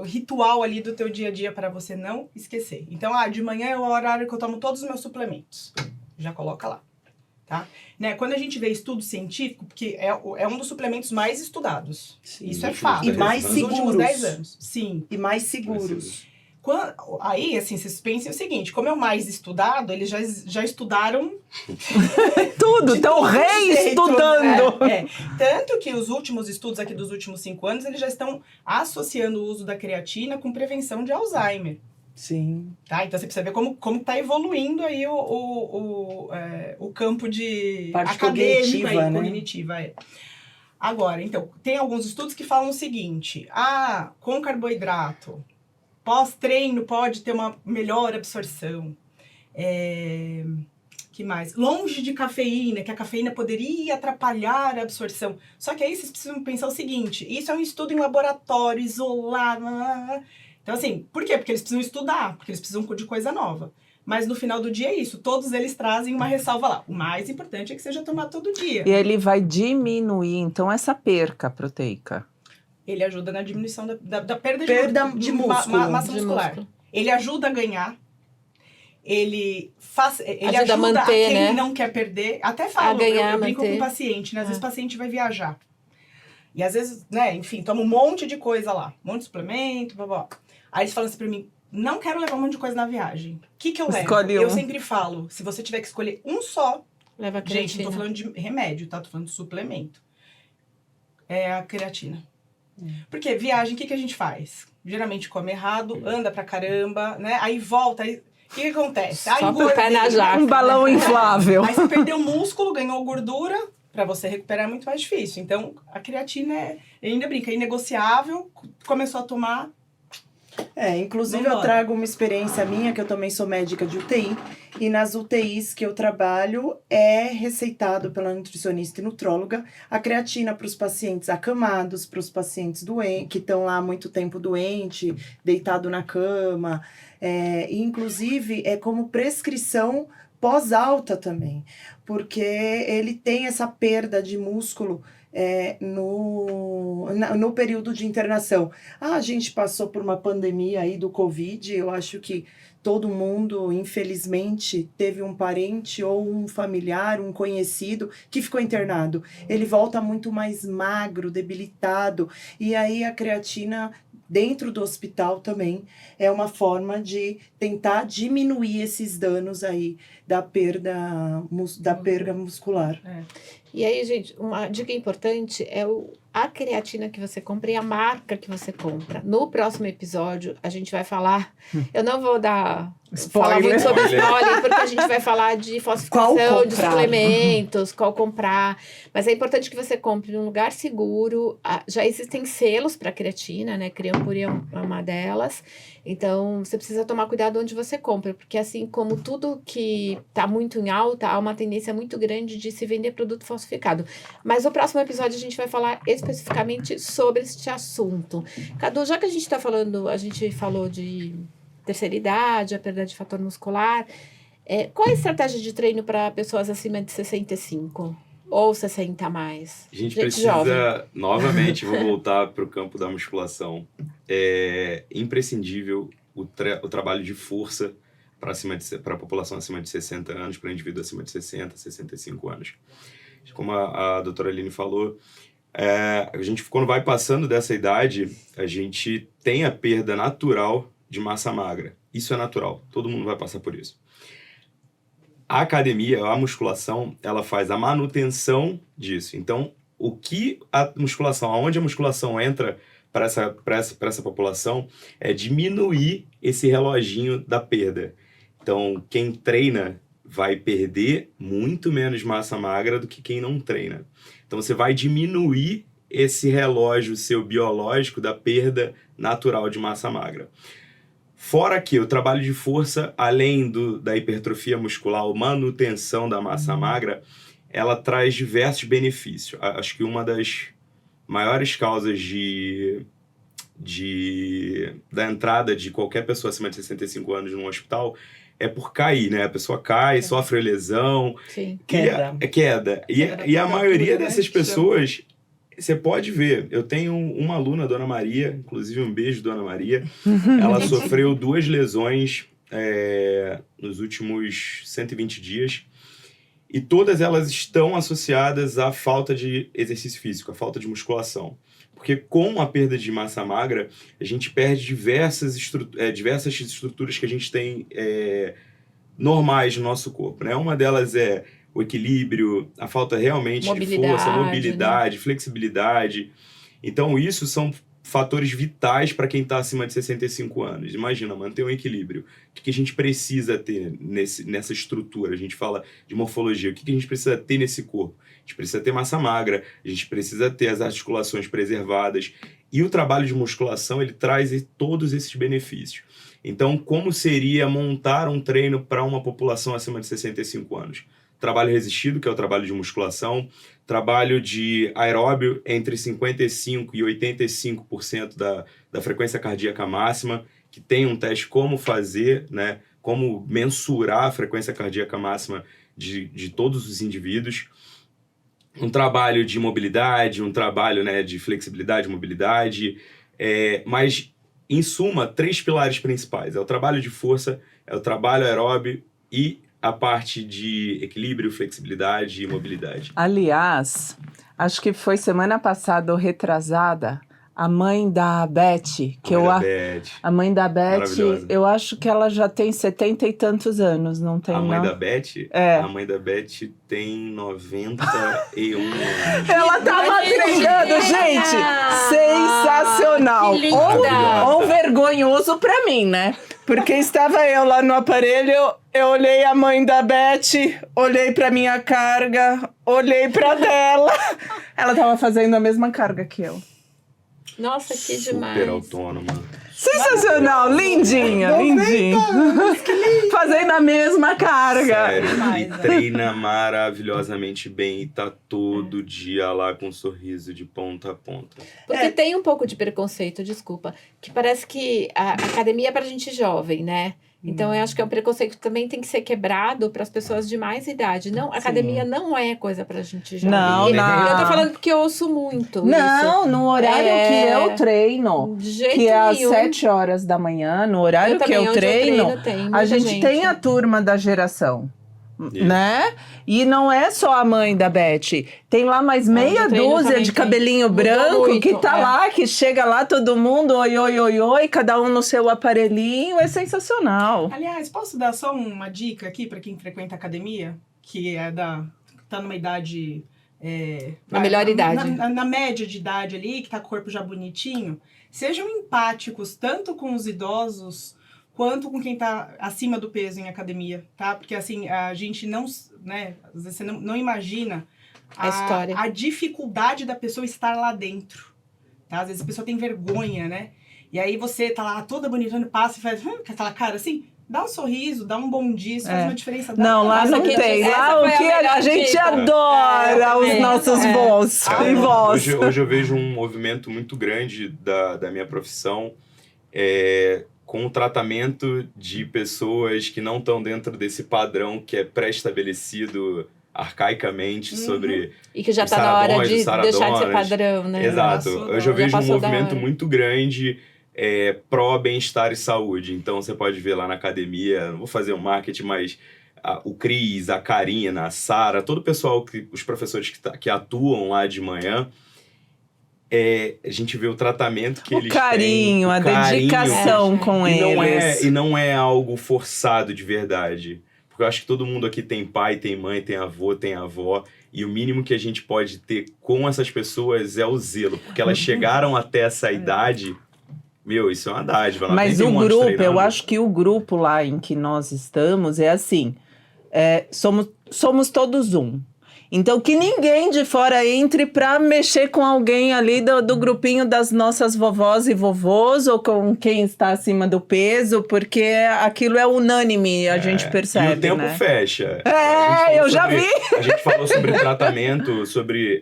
ritual ali do teu dia a dia para você não esquecer. Então, de manhã é o horário que eu tomo todos os meus suplementos. Já coloca lá, tá? Né? Quando a gente vê estudo científico, porque é um dos suplementos mais estudados. Sim. Isso é fato. E mais Nos últimos seguros. 10 anos. Sim. E mais seguros. Aí, assim, vocês pensem o seguinte: como é o mais estudado, eles já estudaram Tudo, estão todo reestudando. jeito, Tanto que os últimos estudos aqui dos últimos 5 anos, eles já estão associando o uso da creatina com prevenção de Alzheimer. Sim. Tá? Então você precisa ver como tá evoluindo aí o campo de Parte acadêmico cognitiva, aí, né? cognitiva. Agora, então, tem alguns estudos que falam o seguinte: com carboidrato, pós-treino pode ter uma melhor absorção. Que mais? Longe de cafeína, que a cafeína poderia atrapalhar a absorção. Só que aí vocês precisam pensar o seguinte: isso é um estudo em laboratório, isolado. Então, assim, por quê? Porque eles precisam estudar, porque eles precisam de coisa nova. Mas no final do dia é isso, todos eles trazem uma ressalva lá. O mais importante é que seja tomado todo dia. E ele vai diminuir, então, essa perca proteica. Ele ajuda na diminuição da perda De músculo. massa De muscular. músculo. Ele ajuda a ganhar. Ele Ajuda a manter, quem né? não quer perder. Até falo, A ganhar, eu brinco manter. com o paciente, né? Às vezes o paciente vai viajar. E às vezes, né, enfim, toma um monte de coisa lá. Um monte de suplemento, blá, blá. Aí eles falam assim pra mim: não quero levar um monte de coisa na viagem. O que eu levo? Escolhe Eu um. sempre falo: se você tiver que escolher um só, Leva a gente, não tô creatina. falando de remédio, tá? Tô falando de suplemento. É a creatina. Porque viagem, o que a gente faz? Geralmente come errado, anda pra caramba, né? Aí volta, aí... O que acontece? Só pro pé na jaca. Um balão inflável. Aí você perdeu músculo, ganhou gordura, pra você recuperar é muito mais difícil. Então, a creatina ainda brinca, é inegociável, começou a tomar... Inclusive Vambora. eu trago uma experiência minha, que eu também sou médica de UTI, e nas UTIs que eu trabalho é receitado pela nutricionista e nutróloga a creatina para os pacientes acamados, para os pacientes doentes, que estão lá há muito tempo doente, deitado na cama, e inclusive é como prescrição pós-alta também, porque ele tem essa perda de músculo no período de internação. A gente passou por uma pandemia aí do Covid, eu acho que todo mundo, infelizmente, teve um parente ou um familiar, um conhecido que ficou internado. Ele volta muito mais magro, debilitado, e aí a creatina dentro do hospital também é uma forma de tentar diminuir esses danos aí da perda muscular. E aí, gente, uma dica importante é a creatina que você compra e a marca que você compra. No próximo episódio, a gente vai falar... Eu não vou falar muito sobre spoiler, porque a gente vai falar de falsificação de suplementos, qual comprar. Mas é importante que você compre num lugar seguro. Já existem selos para creatina, né? Criampuri é uma delas. Então, você precisa tomar cuidado onde você compra, porque assim como tudo que está muito em alta, há uma tendência muito grande de se vender produto falsificado. Mas no próximo episódio a gente vai falar especificamente sobre este assunto. Cadu, já que a gente falou de terceira idade, a perda de fator muscular, qual é a estratégia de treino para pessoas acima de 65? Ou 60 a mais? A gente precisa, novamente, vou voltar para o campo da musculação. É imprescindível o trabalho de força para a população acima de 60 anos, para o indivíduo acima de 60, 65 anos. Como a doutora Aline falou, a gente, quando vai passando dessa idade, a gente tem a perda natural de massa magra. Isso é natural, todo mundo vai passar por isso. A academia, a musculação, ela faz a manutenção disso. Então, aonde a musculação entra para essa população é diminuir esse reloginho da perda. Então, quem treina vai perder muito menos massa magra do que quem não treina. Então, você vai diminuir esse relógio seu biológico da perda natural de massa magra. Fora que o trabalho de força, além da hipertrofia muscular, ou manutenção da massa magra, ela traz diversos benefícios. Acho que uma das maiores causas da entrada de qualquer pessoa acima de 65 anos num hospital é por cair, né? A pessoa cai, sofre lesão, queda. E a maioria dessas pessoas... Você pode ver, eu tenho uma aluna, Dona Maria, inclusive um beijo, Dona Maria. Ela sofreu 2 lesões nos últimos 120 dias. E todas elas estão associadas à falta de exercício físico, à falta de musculação. Porque com a perda de massa magra, a gente perde diversas estruturas que a gente tem normais no nosso corpo, né? Uma delas é o equilíbrio, a falta realmente de força, mobilidade, né? Flexibilidade. Então, isso são fatores vitais para quem está acima de 65 anos. Imagina, manter um equilíbrio. O que a gente precisa ter nessa estrutura? A gente fala de morfologia. O que a gente precisa ter nesse corpo? A gente precisa ter massa magra, a gente precisa ter as articulações preservadas. E o trabalho de musculação, ele traz todos esses benefícios. Então, como seria montar um treino para uma população acima de 65 anos? Trabalho resistido, que é o trabalho de musculação, trabalho de aeróbio entre 55% e 85% da frequência cardíaca máxima, que tem um teste como fazer, né, como mensurar a frequência cardíaca máxima de todos os indivíduos. Um trabalho de mobilidade, um trabalho, né, de flexibilidade, mobilidade, mas, em suma, 3 pilares principais. É o trabalho de força, é o trabalho aeróbio e a parte de equilíbrio, flexibilidade e mobilidade. Aliás, acho que foi semana passada ou retrasada, a mãe da Beth, a mãe da Beth, eu acho que ela já tem 70 e tantos anos, não tem? A mãe da Beth? É. A mãe da Beth tem 91 anos. Ela tava treinando, gente! Sensacional! Que linda! Ou vergonhoso pra mim, né? Porque estava eu lá no aparelho, eu olhei a mãe da Beth, olhei pra minha carga, olhei pra dela. Ela tava fazendo a mesma carga que eu. Nossa, que demais. Super autônoma. Sensacional, lindinha. Fazendo a mesma carga. Sério, e treina maravilhosamente bem e tá todo dia lá com um sorriso de ponta a ponta. Porque tem um pouco de preconceito, desculpa, que parece que a academia é pra gente jovem, né? Então, eu acho que é um preconceito que também tem que ser quebrado para as pessoas de mais idade. Não, academia não é coisa pra gente jovem. Não, Eu tô falando porque eu ouço muito Não, isso. no horário que eu treino, De jeito que é às nenhum. 7 horas da manhã, no horário que eu onde treino, tem a muita gente tem a turma da geração. Isso. Né? E não é só a mãe da Beth. Tem lá mais meia treino dúzia também de tem. cabelinho Mudou branco muito, que tá lá, que chega lá todo mundo, oi, oi, oi, oi, cada um no seu aparelhinho. É sensacional. Aliás, posso dar só uma dica aqui para quem frequenta academia? Que é tá numa idade... Na melhor idade. Na média de idade ali, que tá com o corpo já bonitinho. Sejam empáticos tanto com os idosos quanto com quem tá acima do peso em academia, tá? Porque assim, a gente não, né, às vezes você não imagina a dificuldade da pessoa estar lá dentro, tá? Às vezes a pessoa tem vergonha, né? E aí você tá lá toda bonitona, passa e faz com aquela cara assim, dá um sorriso, dá um bom dia, isso faz uma diferença. Não, lá não tem. Lá o que a gente adora os nossos voos e vós. Hoje eu vejo um movimento muito grande da minha profissão, com o tratamento de pessoas que não estão dentro desse padrão que é pré-estabelecido arcaicamente sobre e que já está na hora de deixar de ser padrão, né? Exato. Hoje eu vejo um movimento muito grande pró bem-estar e saúde. Então você pode ver lá na academia, não vou fazer um marketing, mas o Cris, a Karina, a Sara, todo o pessoal, os professores que atuam lá de manhã, a gente vê o tratamento que eles têm. A dedicação com eles. E não é algo forçado de verdade. Porque eu acho que todo mundo aqui tem pai, tem mãe, tem avô, tem avó. E o mínimo que a gente pode ter com essas pessoas é o zelo. Porque elas chegaram até essa idade... Meu, isso é uma dádiva. Mas o grupo, eu acho que o grupo lá em que nós estamos é assim... somos todos um. Então, que ninguém de fora entre para mexer com alguém ali do grupinho das nossas vovós e vovôs ou com quem está acima do peso, porque aquilo é unânime, a gente percebe, e o tempo né? fecha. Eu já vi! A gente falou sobre tratamento, sobre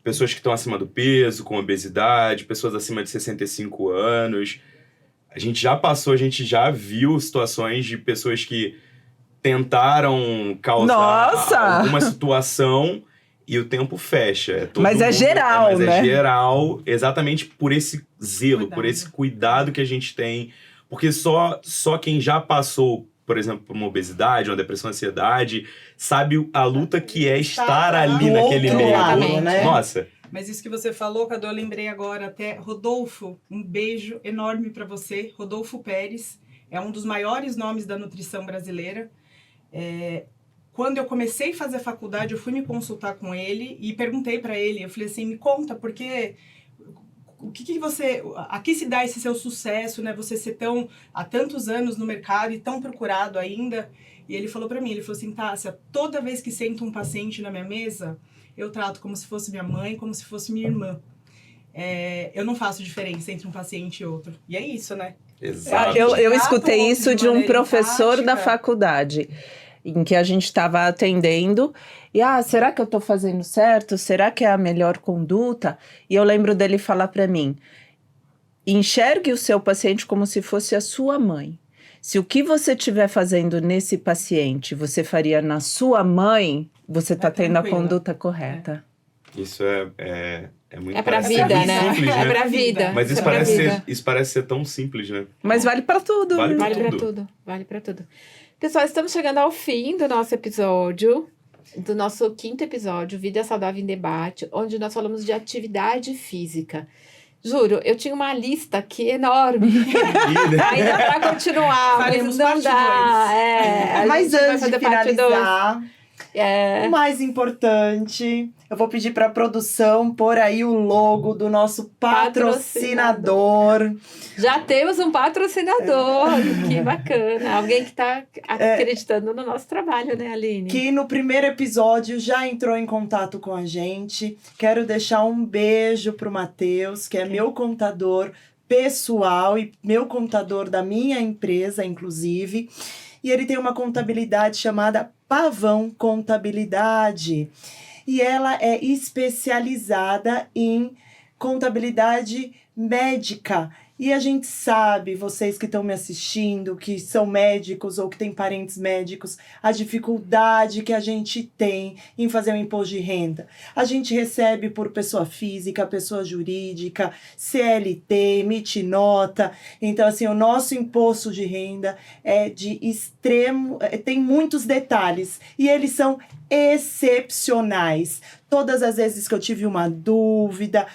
pessoas que estão acima do peso, com obesidade, pessoas acima de 65 anos. A gente já viu situações de pessoas que tentaram causar alguma situação e o tempo fecha. Mas é geral, né? É geral, exatamente por esse zelo, por esse cuidado que a gente tem. Porque só quem já passou, por exemplo, por uma obesidade, uma depressão, ansiedade, sabe a luta que é estar ali naquele meio. Né? Nossa. Mas isso que você falou, Cadu, eu lembrei agora até. Rodolfo, um beijo enorme para você. Rodolfo Pérez é um dos maiores nomes da nutrição brasileira. Quando eu comecei a fazer faculdade, eu fui me consultar com ele e perguntei para ele, eu falei assim, me conta, porque o que você, a que se dá esse seu sucesso, né? Você ser há tantos anos no mercado e tão procurado ainda. E ele falou para mim, ele falou assim, Tássia, toda vez que senta um paciente na minha mesa, eu trato como se fosse minha mãe, como se fosse minha irmã. Eu não faço diferença entre um paciente e outro. E é isso, né? Exato. Eu escutei isso de um professor da faculdade, em que a gente estava atendendo, e será que eu estou fazendo certo? Será que é a melhor conduta? E eu lembro dele falar para mim, enxergue o seu paciente como se fosse a sua mãe. Se o que você estiver fazendo nesse paciente, você faria na sua mãe, você está tendo a conduta correta. Isso é muito pra vida, né? Simples, né? É pra vida. Mas isso parece ser tão simples, né? Mas vale pra tudo. Vale pra tudo. Pessoal, estamos chegando ao fim do nosso episódio, do nosso 5º episódio, Vida Saudável em Debate, onde nós falamos de atividade física. Juro, eu tinha uma lista aqui enorme. Ainda pra continuar, faremos mas não dá. Mas antes de finalizar... O mais importante, eu vou pedir para a produção pôr aí o logo do nosso patrocinador. Já temos um patrocinador, que bacana. Alguém que está acreditando no nosso trabalho, né, Aline? Que no primeiro episódio já entrou em contato com a gente. Quero deixar um beijo pro Matheus, que é meu contador pessoal e meu contador da minha empresa, inclusive. E ele tem uma contabilidade chamada Pavão Contabilidade. E ela é especializada em contabilidade médica. E a gente sabe, vocês que estão me assistindo, que são médicos ou que têm parentes médicos, a dificuldade que a gente tem em fazer o imposto de renda. A gente recebe por pessoa física, pessoa jurídica, CLT, emite nota. Então, assim, o nosso imposto de renda é de extremo... tem muitos detalhes e eles são excepcionais. Todas as vezes que eu tive uma dúvida,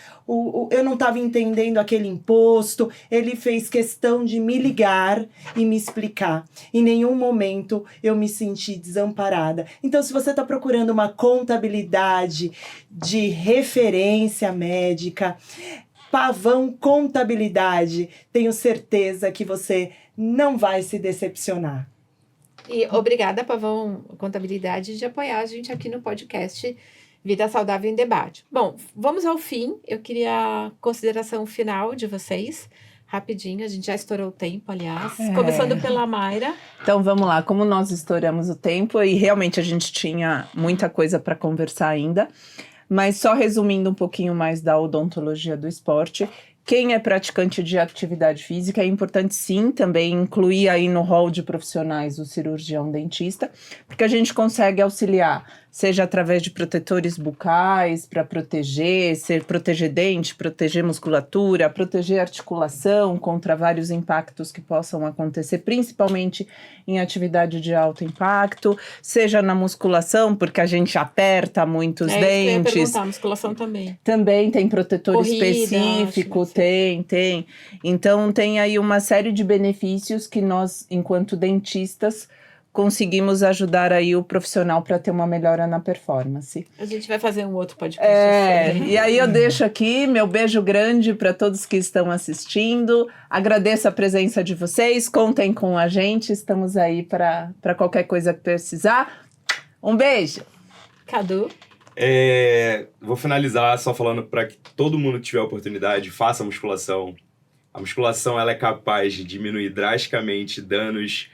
eu não estava entendendo aquele imposto, ele fez questão de me ligar e me explicar. Em nenhum momento eu me senti desamparada. Então, se você está procurando uma contabilidade de referência médica, Pavão Contabilidade, tenho certeza que você não vai se decepcionar. E obrigada, Pavão Contabilidade, de apoiar a gente aqui no podcast Vida Saudável em Debate. Bom, vamos ao fim. Eu queria a consideração final de vocês. Rapidinho, a gente já estourou o tempo, aliás. Começando pela Mayra. Então, vamos lá. Como nós estouramos o tempo, e realmente a gente tinha muita coisa para conversar ainda, mas só resumindo um pouquinho mais da odontologia do esporte, quem é praticante de atividade física, é importante sim também incluir aí no rol de profissionais o cirurgião dentista, porque a gente consegue auxiliar, seja através de protetores bucais para proteger dente, proteger musculatura, proteger articulação contra vários impactos que possam acontecer, principalmente em atividade de alto impacto, seja na musculação, porque a gente aperta muito os Isso que eu ia dentes. perguntar, musculação também. Também tem protetor Corrida, específico, acho, tem. Então, tem aí uma série de benefícios que nós, enquanto dentistas, conseguimos ajudar aí o profissional para ter uma melhora na performance. A gente vai fazer um outro podcast. E aí eu deixo aqui meu beijo grande para todos que estão assistindo. Agradeço a presença de vocês, contem com a gente, estamos aí para qualquer coisa que precisar. Um beijo! Cadu? Vou finalizar só falando para que todo mundo que tiver oportunidade, faça musculação. A musculação ela é capaz de diminuir drasticamente danos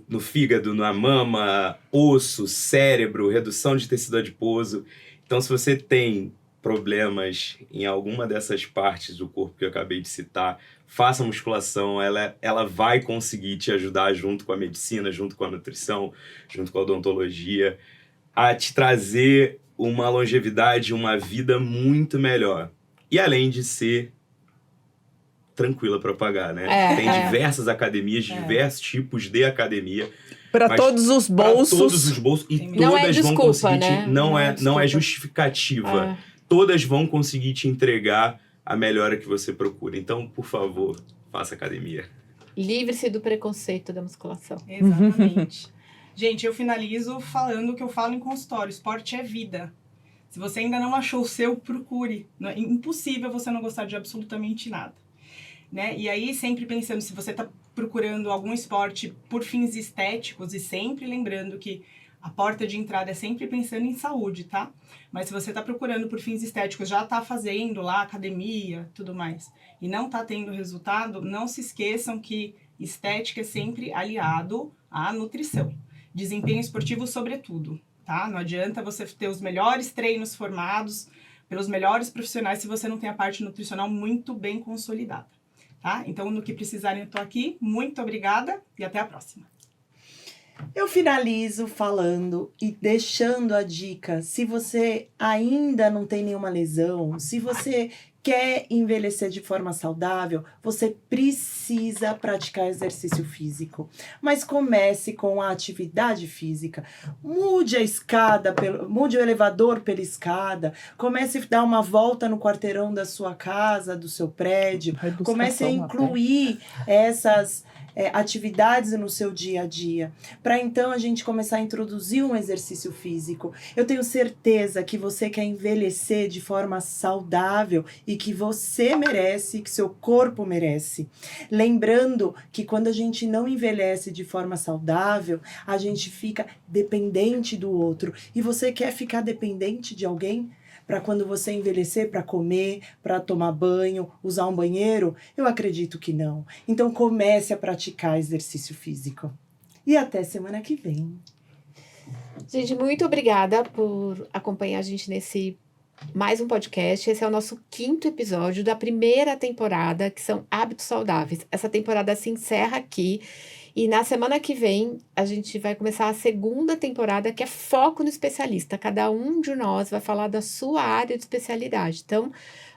no fígado, na mama, osso, cérebro, redução de tecido adiposo. Então, se você tem problemas em alguma dessas partes do corpo que eu acabei de citar, faça musculação, ela vai conseguir te ajudar junto com a medicina, junto com a nutrição, junto com a odontologia, a te trazer uma longevidade, uma vida muito melhor. E além de ser tranquila para pagar, né? Tem diversas academias, diversos tipos de academia. Para todos os bolsos. Para todos os bolsos. E não todas é desculpa, vão conseguir né? Não é justificativa. Todas vão conseguir te entregar a melhora que você procura. Então, por favor, faça academia. Livre-se do preconceito da musculação. Exatamente. Gente, eu finalizo falando o que eu falo em consultório. Esporte é vida. Se você ainda não achou o seu, procure. É impossível você não gostar de absolutamente nada. Né? E aí, sempre pensando, se você está procurando algum esporte por fins estéticos, e sempre lembrando que a porta de entrada é sempre pensando em saúde, tá? Mas se você está procurando por fins estéticos, já está fazendo lá academia, tudo mais, e não está tendo resultado, não se esqueçam que estética é sempre aliado à nutrição. Desempenho esportivo, sobretudo, tá? Não adianta você ter os melhores treinos formados pelos melhores profissionais se você não tem a parte nutricional muito bem consolidada. Tá? Então, no que precisarem, eu tô aqui. Muito obrigada e até a próxima. Eu finalizo falando e deixando a dica, se você ainda não tem nenhuma lesão, se você quer envelhecer de forma saudável, você precisa praticar exercício físico. Mas comece com a atividade física. Mude a escada, mude o elevador pela escada. Comece a dar uma volta no quarteirão da sua casa, do seu prédio. Comece a incluir essas atividades no seu dia a dia, para então a gente começar a introduzir um exercício físico. Eu tenho certeza que você quer envelhecer de forma saudável e que você merece, que seu corpo merece. Lembrando que quando a gente não envelhece de forma saudável, a gente fica dependente do outro. E você quer ficar dependente de alguém? Para quando você envelhecer, para comer, para tomar banho, usar um banheiro? Eu acredito que não. Então comece a praticar exercício físico. E até semana que vem. Gente, muito obrigada por acompanhar a gente nesse mais um podcast. Esse é o nosso 5º episódio da primeira temporada, que são Hábitos Saudáveis. Essa temporada se encerra aqui. E na semana que vem, a gente vai começar a 2ª temporada, que é foco no especialista. Cada um de nós vai falar da sua área de especialidade. Então,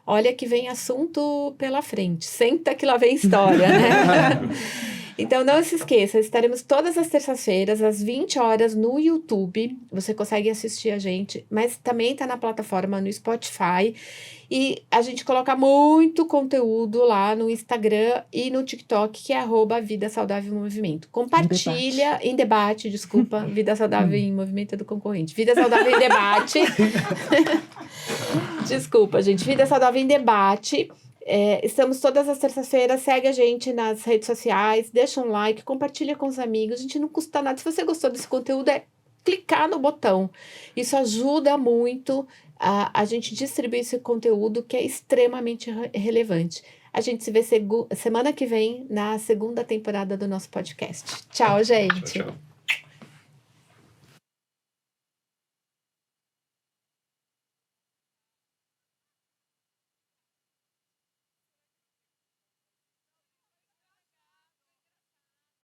olha que vem assunto pela frente. Senta que lá vem história, né? Então, não se esqueça, estaremos todas as terças-feiras, às 20 horas, no YouTube. Você consegue assistir a gente, mas também está na plataforma no Spotify. E a gente coloca muito conteúdo lá no Instagram e no TikTok, que é @Vida Saudável em Movimento. Compartilha, em debate, desculpa. Vida Saudável em Movimento é do concorrente. Vida Saudável em Debate. Desculpa, gente. Vida Saudável em Debate. Estamos todas as terças-feiras, segue a gente nas redes sociais, deixa um like, compartilha com os amigos, a gente não custa nada. Se você gostou desse conteúdo, é clicar no botão. Isso ajuda muito a gente distribuir esse conteúdo que é extremamente relevante. A gente se vê semana que vem na 2ª temporada do nosso podcast. Tchau, gente! Tchau, tchau.